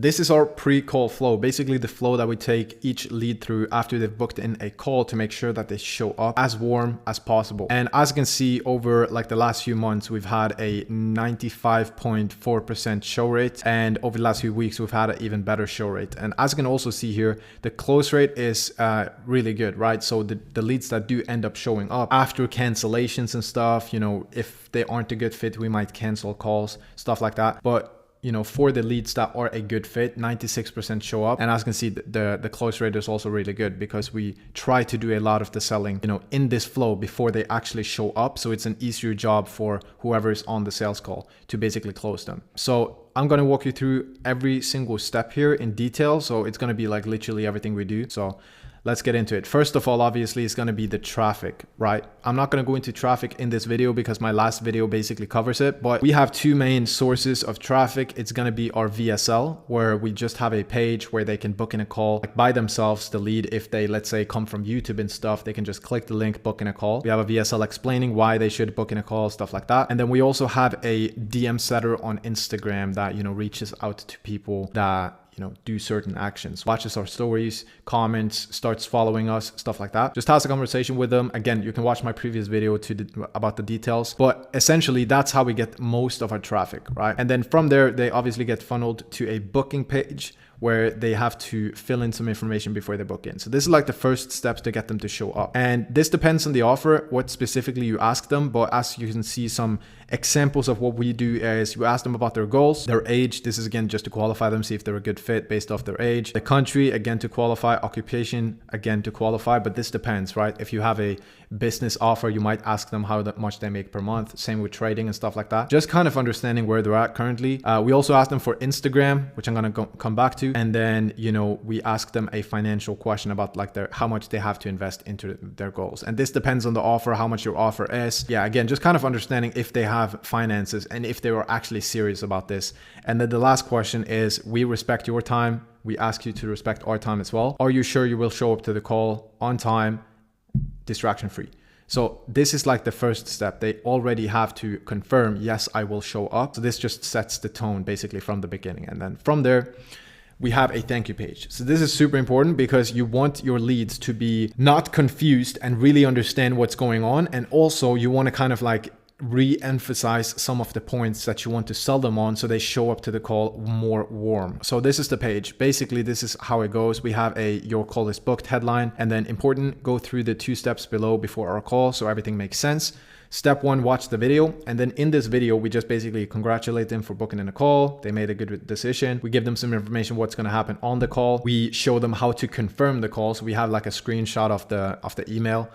This is our pre-call flow, basically the flow that we take each lead through after they've booked in a call to make sure that they show up as warm as possible. And as you can see, over like the last few months, we've had a 95.4% show rate. And over the last few weeks, we've had an even better show rate. And as you can also see here, the close rate is really good, right? So the leads that do end up showing up after cancellations and stuff, you know, if they aren't a good fit, we might cancel calls, stuff like that. But you know, for the leads that are a good fit, 96% show up. And as you can see, the close rate is also really good because we try to do a lot of the selling, you know, in this flow before they actually show up. So it's an easier job for whoever is on the sales call to basically close them. So I'm going to walk you through every single step here in detail. So it's going to be like literally everything we do. So let's get into it. First of all, obviously, it's going to be the traffic, right? I'm not going to go into traffic in this video because my last video basically covers it, but we have two main sources of traffic. It's going to be our VSL, where we just have a page where they can book in a call like by themselves, the lead. If they, let's say, come from YouTube and stuff, they can just click the link, book in a call. We have a VSL explaining why they should book in a call, stuff like that. And then we also have a DM setter on Instagram that, you know, reaches out to people that, you know, do certain actions, watches our stories, comments, starts following us, stuff like that. Just has a conversation with them. Again, you can watch my previous video about the details, but essentially that's how we get most of our traffic, right? And then from there, they obviously get funneled to a booking page where they have to fill in some information before they book in. So this is like the first steps to get them to show up. And this depends on the offer, what specifically you ask them. But as you can see, some examples of what we do is you ask them about their goals, their age. This is again just to qualify them, see if they're a good fit based off their age. The country, again, to qualify. Occupation, again, to qualify. But this depends, right? If you have a business offer, you might ask them how much they make per month. Same with trading and stuff like that. Just kind of understanding where they're at currently. We also ask them for Instagram, which I'm going to come back to. And then, you know, we ask them a financial question about like how much they have to invest into their goals. And this depends on the offer, how much your offer is. Yeah, again, just kind of understanding if they have finances and if they were actually serious about this. And then the last question is, we respect your time. We ask you to respect our time as well. Are you sure you will show up to the call on time, distraction free? So this is like the first step. They already have to confirm, yes, I will show up. So this just sets the tone basically from the beginning. And then from there, we have a thank you page. So this is super important because you want your leads to be not confused and really understand what's going on. And also you want to kind of like re-emphasize some of the points that you want to sell them on so they show up to the call more warm. So this is the page. Basically, this is how it goes. We have a your call is booked headline, and then important, go through the 2 steps below before our call so everything makes sense. Step 1, watch the video. And then in this video, we just basically congratulate them for booking in a call. They made a good decision. We give them some information, what's going to happen on the call. We show them how to confirm the call. So we have like a screenshot of the email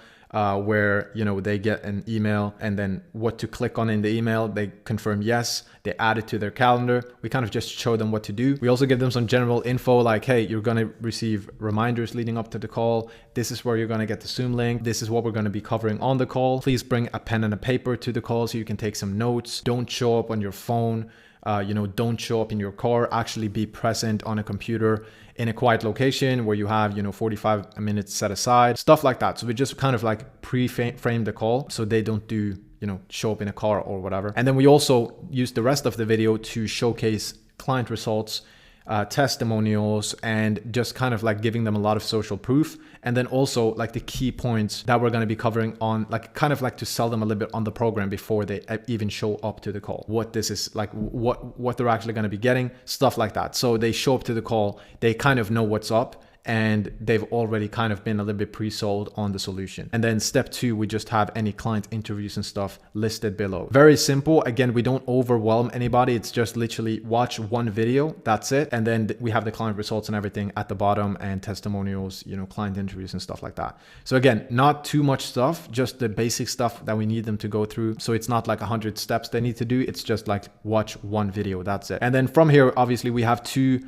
where, you know, they get an email and then what to click on in the email. They confirm yes, they add it to their calendar. We kind of just show them what to do. We also give them some general info like, hey, you're going to receive reminders leading up to the call. This is where you're going to get the Zoom link. This is what we're going to be covering on the call. Please bring a pen and a paper to the call so you can take some notes. Don't show up on your phone. You know, don't show up in your car. Actually be present on a computer in a quiet location where you have, you know, 45 minutes set aside, stuff like that. So we just kind of like pre-frame the call so they don't do, you know, show up in a car or whatever. And then we also use the rest of the video to showcase client results, testimonials, and just kind of like giving them a lot of social proof. And then also like the key points that we're going to be covering on, like kind of like to sell them a little bit on the program before they even show up to the call. What this is like, what they're actually going to be getting, stuff like that. So they show up to the call, they kind of know what's up, and they've already kind of been a little bit pre-sold on the solution. And then step 2, we just have any client interviews and stuff listed below. Very simple. Again, we don't overwhelm anybody. It's just literally watch one video. That's it. And then we have the client results and everything at the bottom, and testimonials, you know, client interviews and stuff like that. So again, not too much stuff, just the basic stuff that we need them to go through. So it's not like 100 steps they need to do. It's just like watch one video. That's it. And then from here, obviously we have two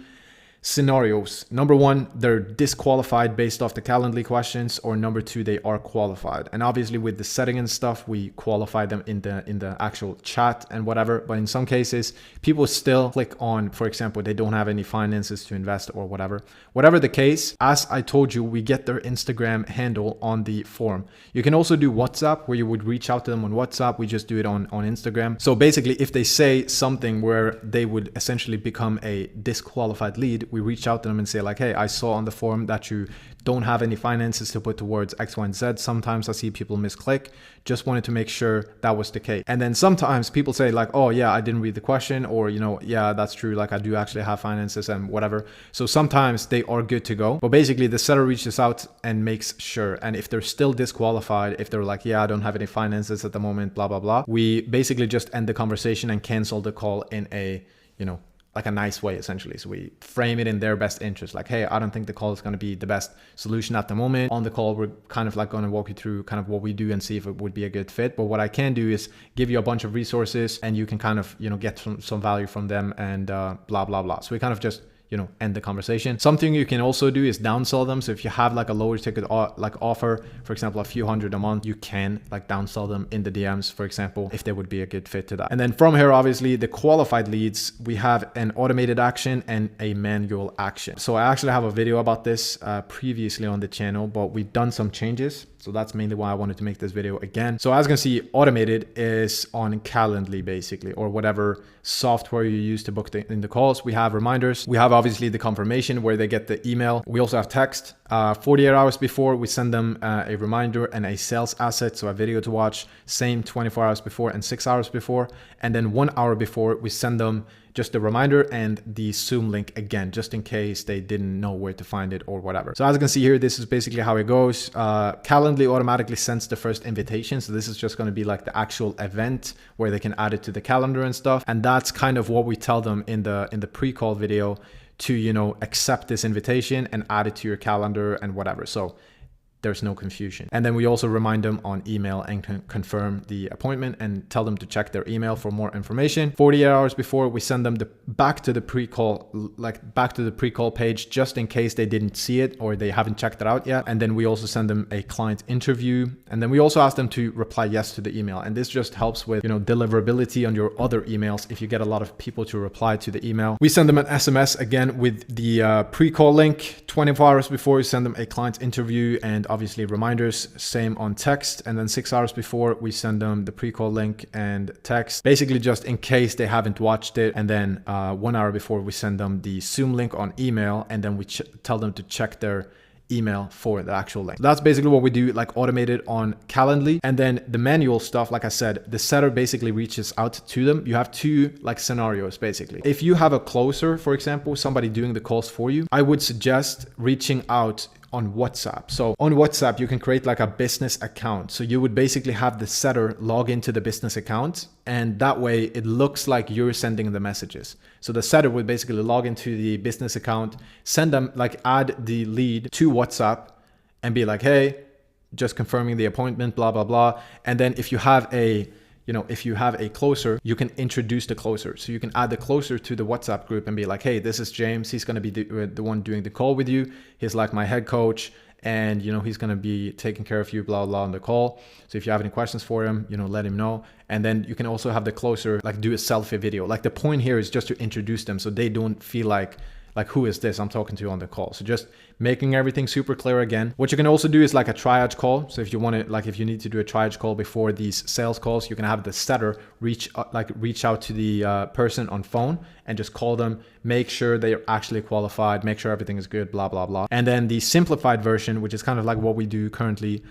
scenarios. Number one, they're disqualified based off the Calendly questions, or number two, they are qualified. And obviously with the setting and stuff, we qualify them in the actual chat and whatever. But in some cases, people still click on, for example, they don't have any finances to invest or whatever. Whatever the case, as I told you, we get their Instagram handle on the form. You can also do WhatsApp, where you would reach out to them on WhatsApp. We just do it on Instagram. So basically, if they say something where they would essentially become a disqualified lead, we reach out to them and say like, hey, I saw on the forum that you don't have any finances to put towards X, Y, and Z. Sometimes I see people misclick. Just wanted to make sure that was the case. And then sometimes people say like, oh yeah, I didn't read the question, or, you know, yeah, that's true. Like I do actually have finances and whatever. So sometimes they are good to go. But basically the seller reaches out and makes sure. And if they're still disqualified, if they're like, yeah, I don't have any finances at the moment, blah, blah, blah, we basically just end the conversation and cancel the call in a, you know, like a nice way, essentially. So we frame it in their best interest. Like, hey, I don't think the call is going to be the best solution at the moment. On the call, we're kind of like going to walk you through kind of what we do and see if it would be a good fit. But what I can do is give you a bunch of resources and you can kind of, you know, get some value from them and blah, blah, blah. So we kind of just, you know, end the conversation. Something you can also do is downsell them. So if you have like a lower ticket like offer, for example, a few hundred a month, you can like downsell them in the DMs, for example, if they would be a good fit to that. And then from here, obviously the qualified leads, we have an automated action and a manual action. So I actually have a video about this previously on the channel, but we've done some changes. So that's mainly why I wanted to make this video again. So as you can see, automated is on Calendly basically, or whatever software you use to book in the calls. We have reminders. We have obviously the confirmation where they get the email. We also have text. 48 hours before, we send them a reminder and a sales asset, so a video to watch. Same 24 hours before and 6 hours before. And then 1 hour before, we send them just a reminder and the Zoom link again, just in case they didn't know where to find it or whatever. So as you can see here, this is basically how it goes. Calendly automatically sends the first invitation. So this is just going to be like the actual event where they can add it to the calendar and stuff. And that's kind of what we tell them in the pre-call video, to, you know, accept this invitation and add it to your calendar and whatever. So there's no confusion. And then we also remind them on email and confirm the appointment and tell them to check their email for more information. 48 hours before, we send them back to the pre-call page, just in case they didn't see it or they haven't checked it out yet. And then we also send them a client interview. And then we also ask them to reply yes to the email. And this just helps with, you know, deliverability on your other emails. If you get a lot of people to reply to the email, we send them an SMS again with the pre-call link. 24 hours before, we send them a client interview and obviously reminders. Same on text. And then 6 hours before, we send them the pre-call link and text, basically just in case they haven't watched it. And then 1 hour before, we send them the Zoom link on email, and then we tell them to check their email for the actual link. So that's basically what we do, like automated on Calendly. And then the manual stuff, like I said, the setter basically reaches out to them. You have two like scenarios basically. If you have a closer, for example, somebody doing the calls for you, I would suggest reaching out on WhatsApp. So on WhatsApp, you can create like a business account. So you would basically have the setter log into the business account, and that way it looks like you're sending the messages. So the setter would basically log into the business account, send them, like add the lead to WhatsApp and be like, hey, just confirming the appointment, blah, blah, blah. And then if you have a closer, you can introduce the closer. So you can add the closer to the WhatsApp group and be like, hey, this is James. He's going to be the one doing the call with you. He's like my head coach, and, you know, he's going to be taking care of you, blah, blah, on the call. So if you have any questions for him, you know, let him know. And then you can also have the closer, like do a selfie video. Like the point here is just to introduce them so they don't feel like, who is this I'm talking to on the call? So just making everything super clear again. What you can also do is like a triage call. So if you want to, like, if you need to do a triage call before these sales calls, you can have the setter reach out to the person on phone and just call them, make sure they're actually qualified, make sure everything is good, blah, blah, blah. And then the simplified version, which is kind of like what we do currently,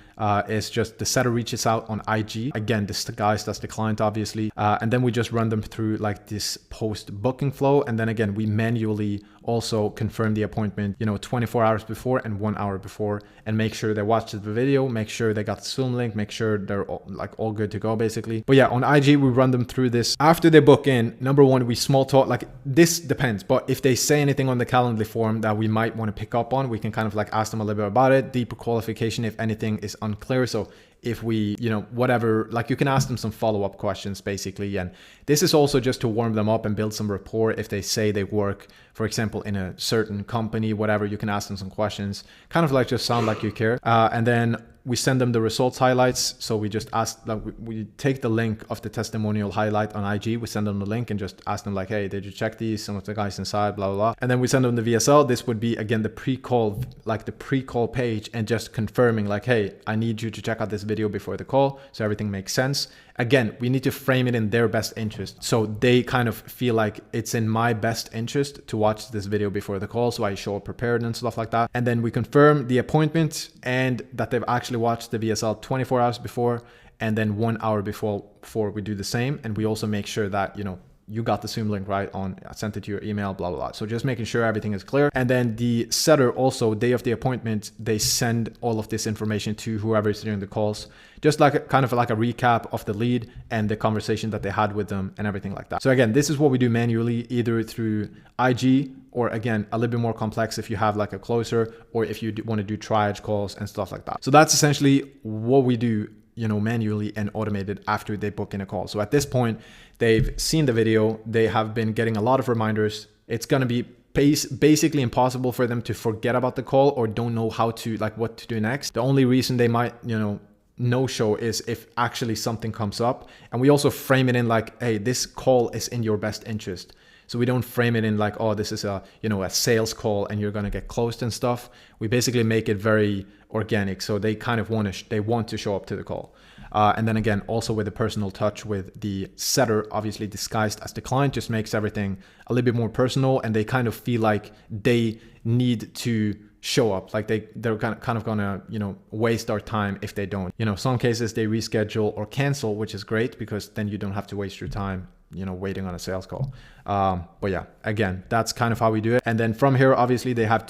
is just the setter reaches out on IG. Again, this guys, that's the client, obviously. And then we just run them through like this post booking flow. And then again, we manually also confirm the appointment, you know, 24 hours before and 1 hour before, and make sure they watched the video, make sure they got the Zoom link, make sure they're all good to go basically. But yeah, on IG, we run them through this. After they book in, number one, we small talk, like this depends, but if they say anything on the Calendly form that we might want to pick up on, we can kind of like ask them a little bit about it, deeper qualification if anything is unclear. So if we, you know, whatever, like you can ask them some follow-up questions basically. And this is also just to warm them up and build some rapport. If they say they work, for example, in a certain company, whatever, you can ask them some questions, kind of like just sound like you care. And then we send them the results highlights. So we just ask, like, we take the link of the testimonial highlight on IG, we send them the link and just ask them like, hey, did you check these? Some of the guys inside, blah, blah, blah. And then we send them the VSL. This would be, again, the pre-call, like the pre-call page, and just confirming like, hey, I need you to check out this video before the call, so everything makes sense. Again, we need to frame it in their best interest. So they kind of feel like it's in my best interest to watch this video before the call, so I show up prepared and stuff like that. And then we confirm the appointment and that they've actually watched the VSL 24 hours before, and then 1 hour before we do the same. And we also make sure that, you know, you got the Zoom link right on, I sent it to your email, blah, blah, blah. So just making sure everything is clear. And then the setter also, day of the appointment, they send all of this information to whoever is doing the calls, just like kind of like a recap of the lead and the conversation that they had with them and everything like that. So again, this is what we do manually, either through IG, or again, a little bit more complex if you have like a closer, or if you want to do triage calls and stuff like that. So that's essentially what we do, you know, manually and automated after they book in a call. So at this point, they've seen the video, they have been getting a lot of reminders. It's going to be basically impossible for them to forget about the call or don't know how to, like, what to do next. The only reason they might, you know, no show is if actually something comes up. And we also frame it in like, hey, this call is in your best interest. So we don't frame it in like, oh, this is a, you know, a sales call and you're going to get closed and stuff. We basically make it very organic. So they kind of want to show up to the call. And then again, also with the personal touch with the setter, obviously disguised as the client, just makes everything a little bit more personal, and they kind of feel like they need to show up, like they're kind of gonna, you know, waste our time if they don't. You know, some cases they reschedule or cancel, which is great because then you don't have to waste your time, you know, waiting on a sales call. But yeah, again, that's kind of how we do it. And then from here, obviously we have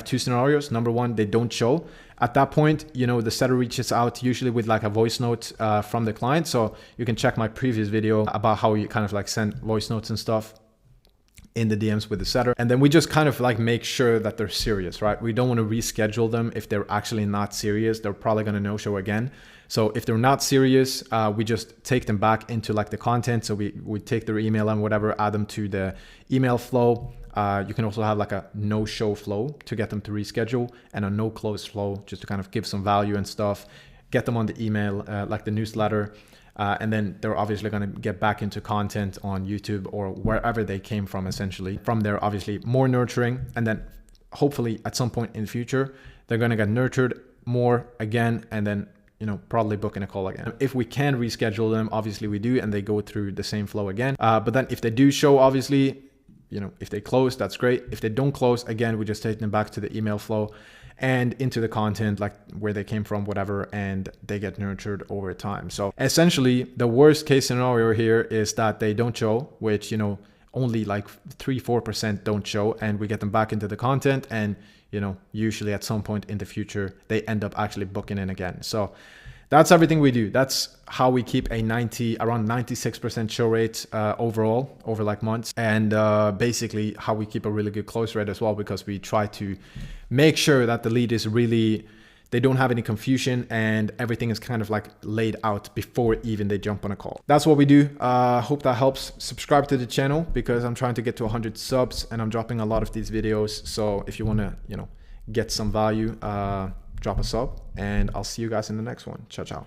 two scenarios. Number one, they don't show. At that point, you know, the setter reaches out usually with like a voice note from the client. So you can check my previous video about how you kind of like send voice notes and stuff in the DMs with the setter. And then we just kind of like make sure that they're serious, right? We don't want to reschedule them if they're actually not serious. They're probably going to no-show again. So if they're not serious, we just take them back into like the content. So we take their email and whatever, add them to the email flow. You can also have like a no-show flow to get them to reschedule, and a no-close flow just to kind of give some value and stuff, get them on the email, like the newsletter. And then they're obviously going to get back into content on YouTube or wherever they came from, essentially. From there, obviously more nurturing. And then hopefully at some point in the future, they're going to get nurtured more again, and then, you know, probably booking a call again. If we can reschedule them, obviously we do, and they go through the same flow again. But then if they do show, obviously, you know, if they close, that's great. If they don't close, again, we just take them back to the email flow and into the content, like where they came from, whatever, and they get nurtured over time. So essentially the worst case scenario here is that they don't show, which, you know, only like 3-4% don't show, and we get them back into the content, and, you know, usually at some point in the future, they end up actually booking in again. So that's everything we do. That's how we keep a around 96% show rate overall over like months, and basically how we keep a really good close rate as well, because we try to make sure that the lead is really, they don't have any confusion and everything is kind of like laid out before even they jump on a call. That's what we do. Hope that helps. Subscribe to the channel because I'm trying to get to 100 subs and I'm dropping a lot of these videos. So if you want to, you know, get some value, drop a sub, and I'll see you guys in the next one. Ciao, ciao.